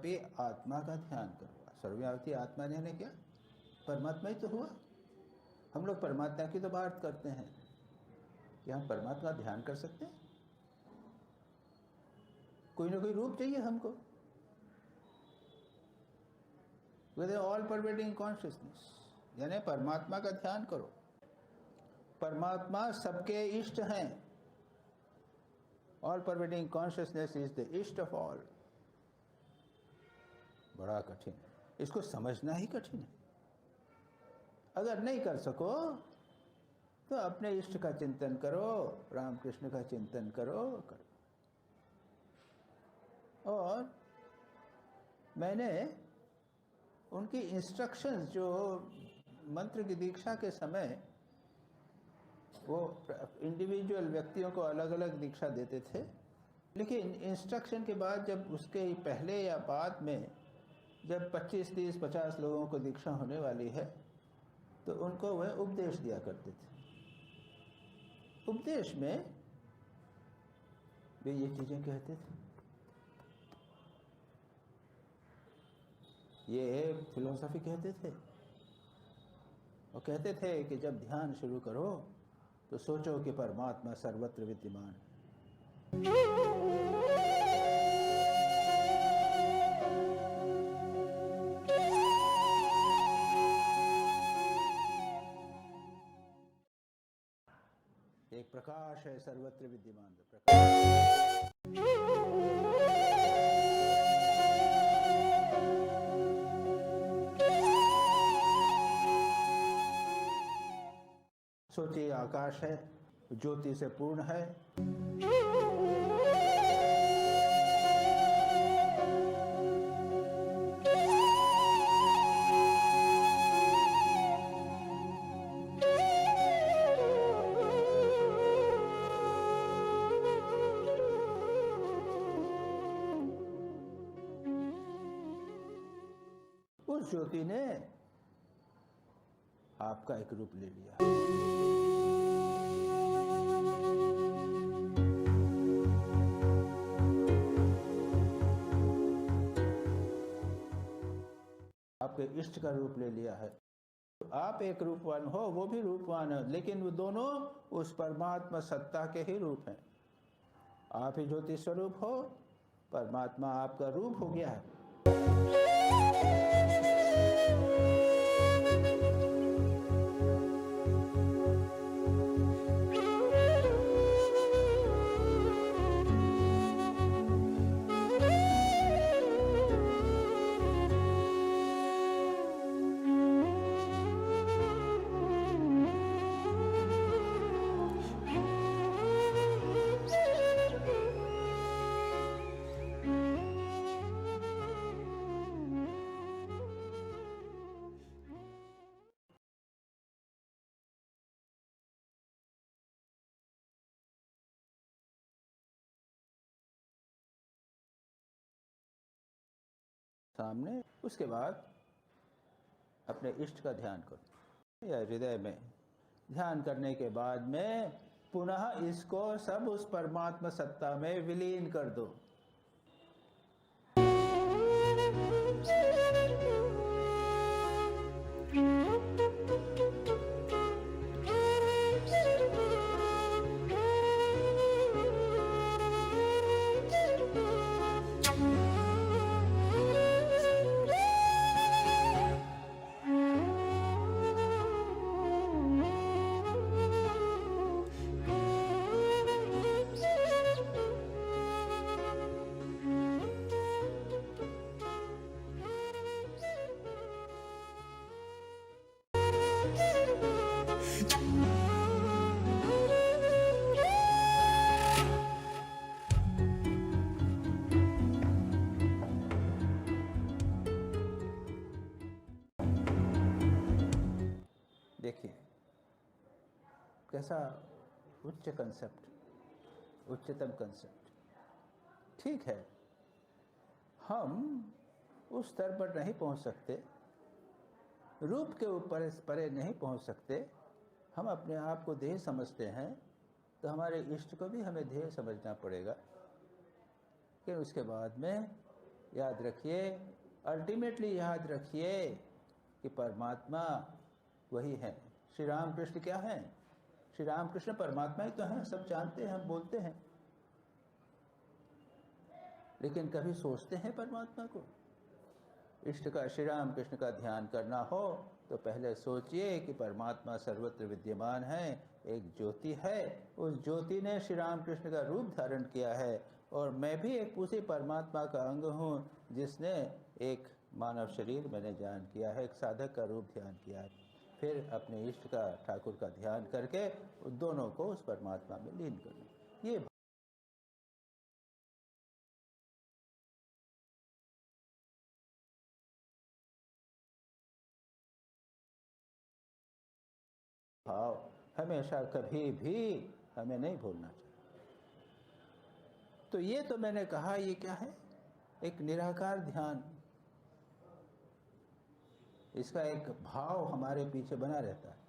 सर्वव्यापी आत्मा का ध्यान करो। सर्वव्यापी आत्मा ने क्या, परमात्मा ही तो हुआ। हम लोग परमात्मा की तो बात करते हैं, क्या हम परमात्मा ध्यान कर सकते हैं? कोई ना कोई रूप चाहिए हमको। ऑल परवेडिंग कॉन्शियसनेस, यानी परमात्मा का ध्यान करो। परमात्मा सबके इष्ट हैं। All pervading consciousness is the इष्ट ऑफ ऑल। बड़ा कठिन है, इसको समझना ही कठिन है। अगर नहीं कर सको तो अपने इष्ट का चिंतन करो, रामकृष्ण का चिंतन करो। और मैंने उनकी इंस्ट्रक्शंस जो मंत्र की दीक्षा के समय वो इंडिविजुअल व्यक्तियों को अलग अलग दीक्षा देते थे, लेकिन इंस्ट्रक्शन के बाद जब उसके पहले या बाद में जब 25, 30, 50 लोगों को दीक्षा होने वाली है तो उनको वह उपदेश दिया करते थे। उपदेश में वे ये चीज़ें कहते थे। ये फिलोसफी कहते थे। और कहते थे कि जब ध्यान शुरू करो तो सोचो कि परमात्मा सर्वत्र विद्यमान है। एक प्रकाश है सर्वत्र विद्यमान। सोचिए आकाश है, ज्योति से पूर्ण है। उस ज्योति ने आपका एक रूप ले लिया। आपके इष्ट का रूप ले लिया है। तो आप एक रूपवान हो, वो भी रूपवान है, लेकिन वो दोनों उस परमात्मा सत्ता के ही रूप हैं। आप ही ज्योति स्वरूप हो, परमात्मा आपका रूप हो गया है। सामने, उसके बाद अपने इष्ट का ध्यान करो या हृदय में ध्यान करने के बाद में पुनः इसको सब उस परमात्मा सत्ता में विलीन कर दो। देखिए कैसा उच्च कंसेप्ट, उच्चतम कंसेप्ट। ठीक है, हम उस स्तर पर नहीं पहुंच सकते, रूप के ऊपर परे नहीं पहुंच सकते। हम अपने आप को देह समझते हैं, तो हमारे इष्ट को भी हमें देह समझना पड़ेगा। कि उसके बाद में याद रखिए, अल्टीमेटली याद रखिए कि परमात्मा वही है। श्री राम कृष्ण क्या हैं? श्री राम कृष्ण परमात्मा ही तो हैं, सब जानते हैं, हम बोलते हैं, लेकिन कभी सोचते हैं परमात्मा को? इष्ट का, श्री राम कृष्ण का ध्यान करना हो तो पहले सोचिए कि परमात्मा सर्वत्र विद्यमान है, एक ज्योति है, उस ज्योति ने श्री राम कृष्ण का रूप धारण किया है, और मैं भी एक उसी परमात्मा का अंग हूँ जिसने एक मानव शरीर मैंने ध्यान किया है, एक साधक का रूप ध्यान किया है। फिर अपने इष्ट का, ठाकुर का ध्यान करके दोनों को उस परमात्मा में लीन करना। ये भाव हमेशा कभी भी हमें नहीं भूलना चाहिए। तो ये तो मैंने कहा, ये क्या है? एक निराकार ध्यान, इसका एक भाव हमारे पीछे बना रहता है।